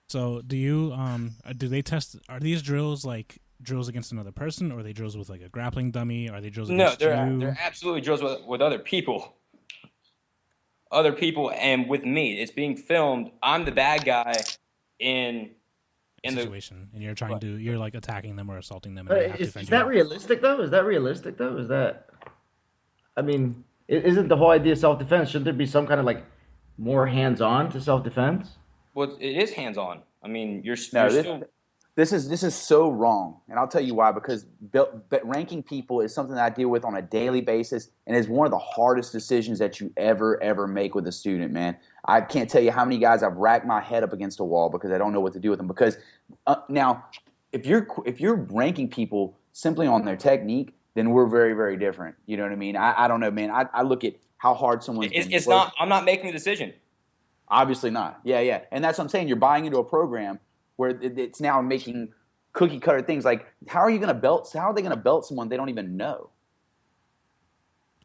So do they test? Are these drills like drills against another person, or are they drills with like a grappling dummy? Are they drills against you? They're absolutely drills with other people. Other people, and with me, it's being filmed. I'm the bad guy in situation, and you're like attacking them or assaulting them. And is that realistic though? Is that? I mean, isn't the whole idea self-defense? Shouldn't there be some kind of like more hands-on to self-defense? Well, it is hands-on. I mean, This is so wrong, and I'll tell you why. Because ranking people is something that I deal with on a daily basis, and is one of the hardest decisions that you ever make with a student. Man, I can't tell you how many guys I've racked my head up against a wall because I don't know what to do with them. Because now, if you're ranking people simply on their technique, then we're very different. You know what I mean? I don't know, man. I look at how hard someone's. It's not. I'm not making the decision. Obviously not. Yeah, and that's what I'm saying. You're buying into a program where it's now making cookie cutter things. Like, how are they going to belt someone they don't even know?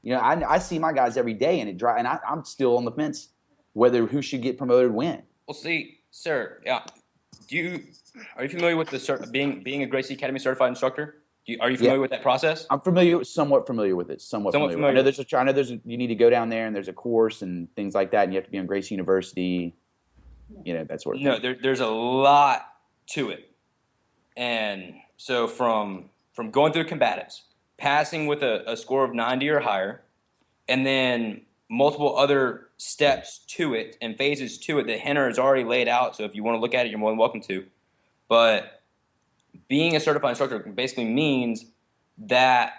You know, I see my guys every day, and I'm still on the fence whether who should get promoted when. Well, see, sir, yeah. Are you familiar with being a Gracie Academy certified instructor? Are you familiar with that process? I'm somewhat familiar with it. Somewhat familiar. I know you need to go down there, and there's a course and things like that, and you have to be on Gracie University. You know, that sort of thing. No, there's a lot to it. And so from going through combatives, passing with a score of 90 or higher, and then multiple other steps to it and phases to it that Henner has already laid out. So if you want to look at it, you're more than welcome to. But being a certified instructor basically means that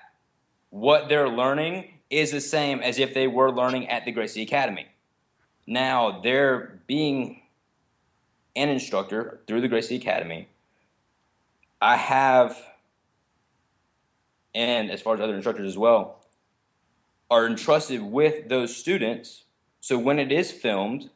what they're learning is the same as if they were learning at the Gracie Academy. Now, they're being an instructor through the Gracie Academy. I have, and as far as other instructors as well, are entrusted with those students. So when it is filmed,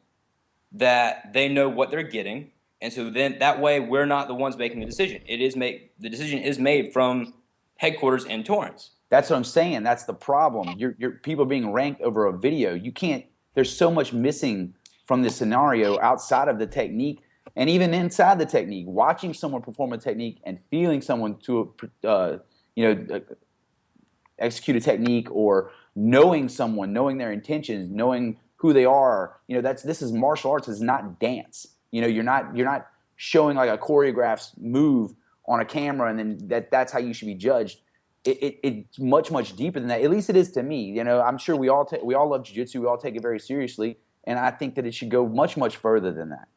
that they know what they're getting. And so then that way we're not the ones making the decision. The decision is made from headquarters in Torrance. That's what I'm saying. That's the problem. Your people being ranked over a video. You can't. There's so much missing from the scenario outside of the technique, and even inside the technique. Watching someone perform a technique and feeling someone to execute a technique, or knowing someone, knowing their intentions, knowing who they are. You know, this is martial arts. It's not dance. You know, you're not showing like a choreographed move on a camera, and then that's how you should be judged. It's much deeper than that. At least it is to me. You know, I'm sure we all love jiu-jitsu. We all take it very seriously, and I think that it should go much further than that.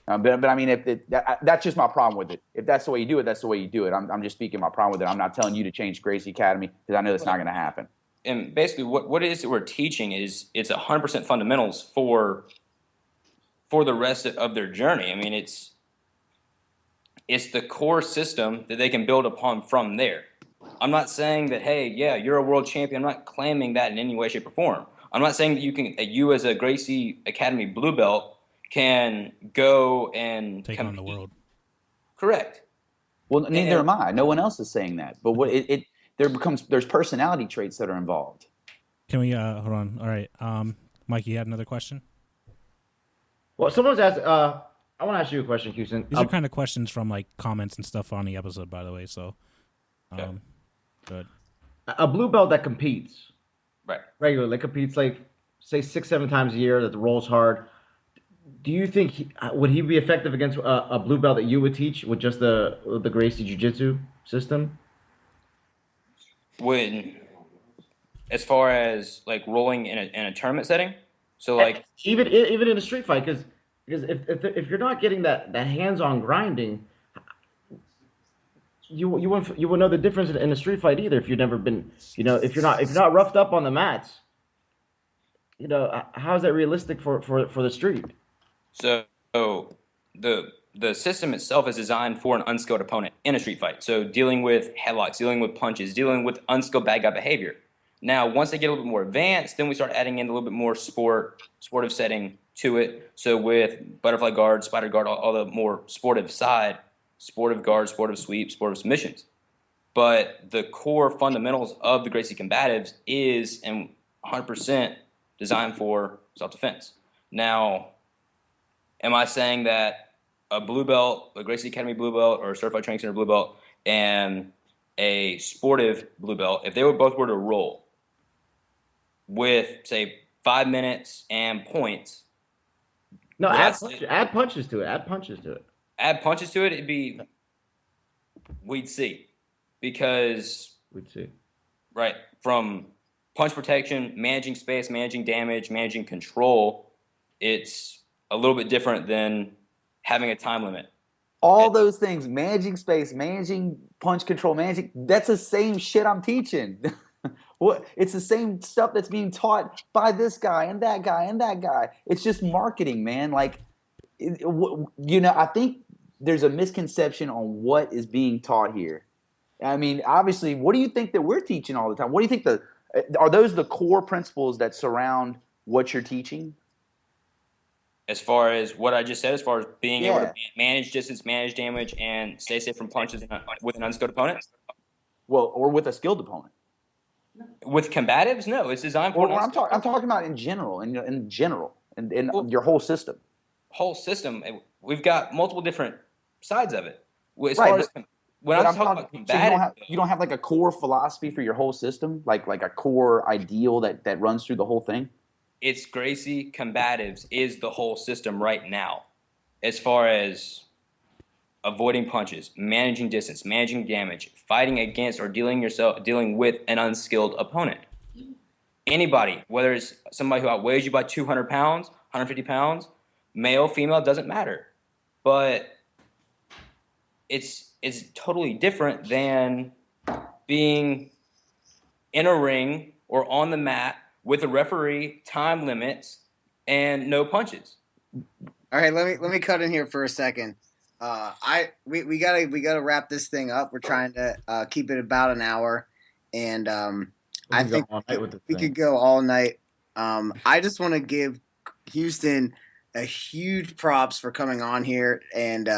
But I mean, that's just my problem with it. If that's the way you do it, that's the way you do it. I'm just speaking my problem with it. I'm not telling you to change Gracie Academy because I know that's not going to happen. And basically, what it is that we're teaching is it's 100% fundamentals for the rest of their journey. I mean, it's the core system that they can build upon from there. I'm not saying that, hey, yeah, you're a world champion. I'm not claiming that in any way, shape, or form. I'm not saying that you as a Gracie Academy blue belt can go and take on the world. Correct. Well, neither am I. No one else is saying that. But there's personality traits that are involved. Can we hold on? All right, Mike, you had another question? Well, someone's asked. I want to ask you a question, Houston. These are kind of questions from like comments and stuff on the episode, by the way. So, good. A blue belt that competes, right, regularly competes like say 6-7 times a year, that rolls hard. Do you think would he be effective against a blue belt that you would teach with just the Gracie Jiu-Jitsu system? As far as like rolling in a tournament setting, so like even in a street fight, because if you're not getting that hands-on grinding, you wouldn't know the difference in a street fight either if you've never been, if you're not roughed up on the mats. how is that realistic for the street? So the system itself is designed for an unskilled opponent in a street fight. So dealing with headlocks, dealing with punches, dealing with unskilled bad guy behavior. Now, once they get a little bit more advanced, then we start adding in a little bit more sportive setting to it. So with butterfly guard, spider guard, all the more sportive side, sportive guard, sportive sweep, sportive submissions. But the core fundamentals of the Gracie combatives is and 100% designed for self-defense. Now, am I saying that a blue belt, a Gracie Academy blue belt, or a certified training center blue belt, and a sportive blue belt, if they both were to roll with, say, 5 minutes and points, No, would add punches to it. Add punches to it. add punches to it, we'd see. Because, We'd see. right, from punch protection, managing space, managing damage, managing control, it's a little bit different than having a time limit. All those things, managing space, managing punch control, that's the same shit I'm teaching. It's the same stuff that's being taught by this guy and that guy and that guy. It's just marketing, man. Like, I think there's a misconception on what is being taught here. I mean, obviously, what do you think that we're teaching all the time? What do you think are those the core principles that surround what you're teaching? As far as what I just said, as far as being able to manage distance, manage damage, and stay safe from punches with an unskilled opponent? Well, or with a skilled opponent. With combatives, no. It's designed for. Well, I'm talking about in general, in your whole system. Whole system. We've got multiple different sides of it. As right, far as when I'm talking about combative, so you don't have like a core philosophy for your whole system, like a core ideal that runs through the whole thing. It's Gracie combatives is the whole system right now, as far as avoiding punches, managing distance, managing damage, fighting against or dealing with an unskilled opponent. Anybody, whether it's somebody who outweighs you by 200 pounds, 150 pounds, male, female, doesn't matter. But it's totally different than being in a ring or on the mat with a referee, time limits, and no punches. All right, let me cut in here for a second. We gotta wrap this thing up. We're trying to keep it about an hour, and I think we could go all night. I just want to give Houston a huge props for coming on here and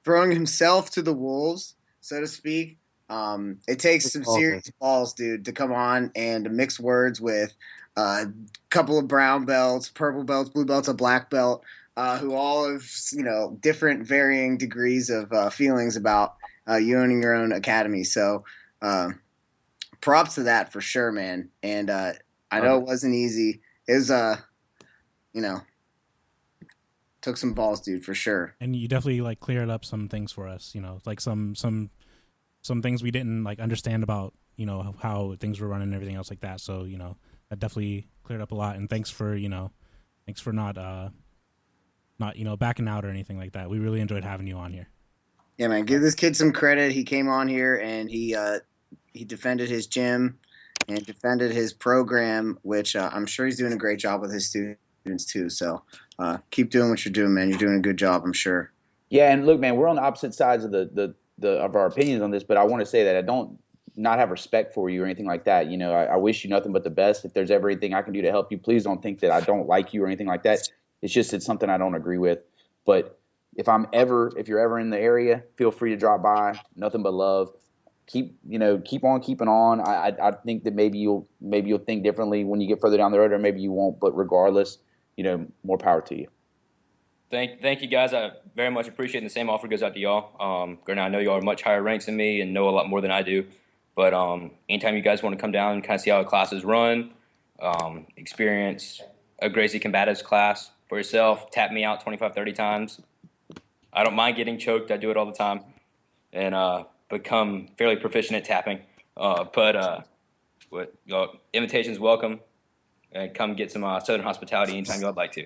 throwing himself to the wolves, so to speak. It takes some serious balls, dude, to come on and mix words with a couple of brown belts, purple belts, blue belts, a black belt. Who all have, different varying degrees of feelings about you owning your own academy. So props to that for sure, man. And I know it wasn't easy. It was, took some balls, dude, for sure. And you definitely cleared up some things for us, like some things we didn't understand about, how things were running and everything else like that. So, that definitely cleared up a lot. And thanks for not backing out or anything like that. We really enjoyed having you on here. Yeah, man, give this kid some credit. He came on here and he defended his gym and defended his program, which I'm sure he's doing a great job with his students too. So keep doing what you're doing, man. You're doing a good job, I'm sure. Yeah, and look, man, we're on the opposite sides of of our opinions on this, but I want to say that I don't not have respect for you or anything like that. I wish you nothing but the best. If there's ever anything I can do to help you, please don't think that I don't like you or anything like that. It's something I don't agree with. But if you're ever in the area, feel free to drop by. Nothing but love. Keep on keeping on. I think that maybe you'll think differently when you get further down the road, or maybe you won't. But regardless, more power to you. Thank you guys. I very much appreciate it. And the same offer goes out to y'all. Granted, I know y'all are much higher ranks than me and know a lot more than I do. But anytime you guys want to come down and kind of see how a class is run, experience a Gracie Combatives class for yourself, tap me out 25, 30 times. I don't mind getting choked. I do it all the time. And become fairly proficient at tapping. Invitations welcome. And come get some Southern hospitality anytime y'all would like to.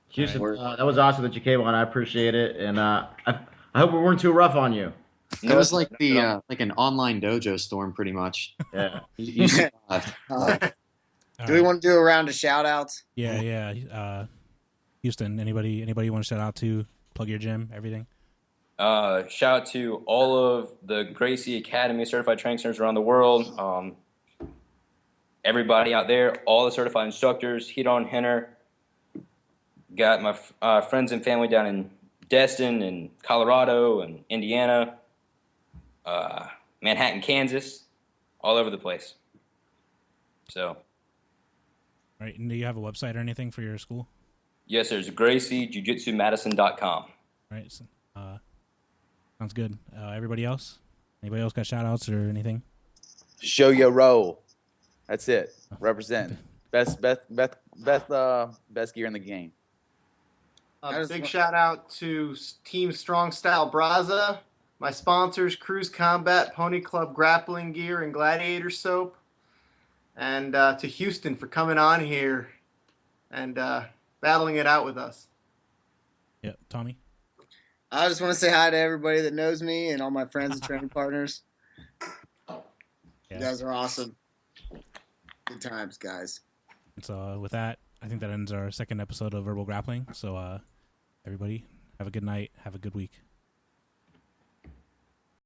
Houston, that was awesome that you came on. I appreciate it. And I hope we weren't too rough on you. It was like an online dojo storm, pretty much. Yeah. You survived. Do we want to do a round of shout outs? Yeah. Houston, anybody want to shout out to? Plug your gym, everything. Shout out to all of the Gracie Academy certified training centers around the world. Everybody out there, all the certified instructors, Hidon Henner. Got my friends and family down in Destin and Colorado and Indiana, Manhattan, Kansas, all over the place. So. Right, and do you have a website or anything for your school? Yes, there's GracieJujitsuMadison.com. Right, so, sounds good. Everybody else? Anybody else got shout outs or anything? Show your role. That's it. Represent. Best gear in the game. A big shout out to Team Strong Style Braza, my sponsors, Cruise Combat, Pony Club Grappling Gear, and Gladiator Soap, and to Houston for coming on here and battling it out with us. Yeah, Tommy? I just want to say hi to everybody that knows me and all my friends and training partners. Yeah. You guys are awesome. Good times, guys. So with that, I think that ends our second episode of Verbal Grappling. So everybody, have a good night. Have a good week.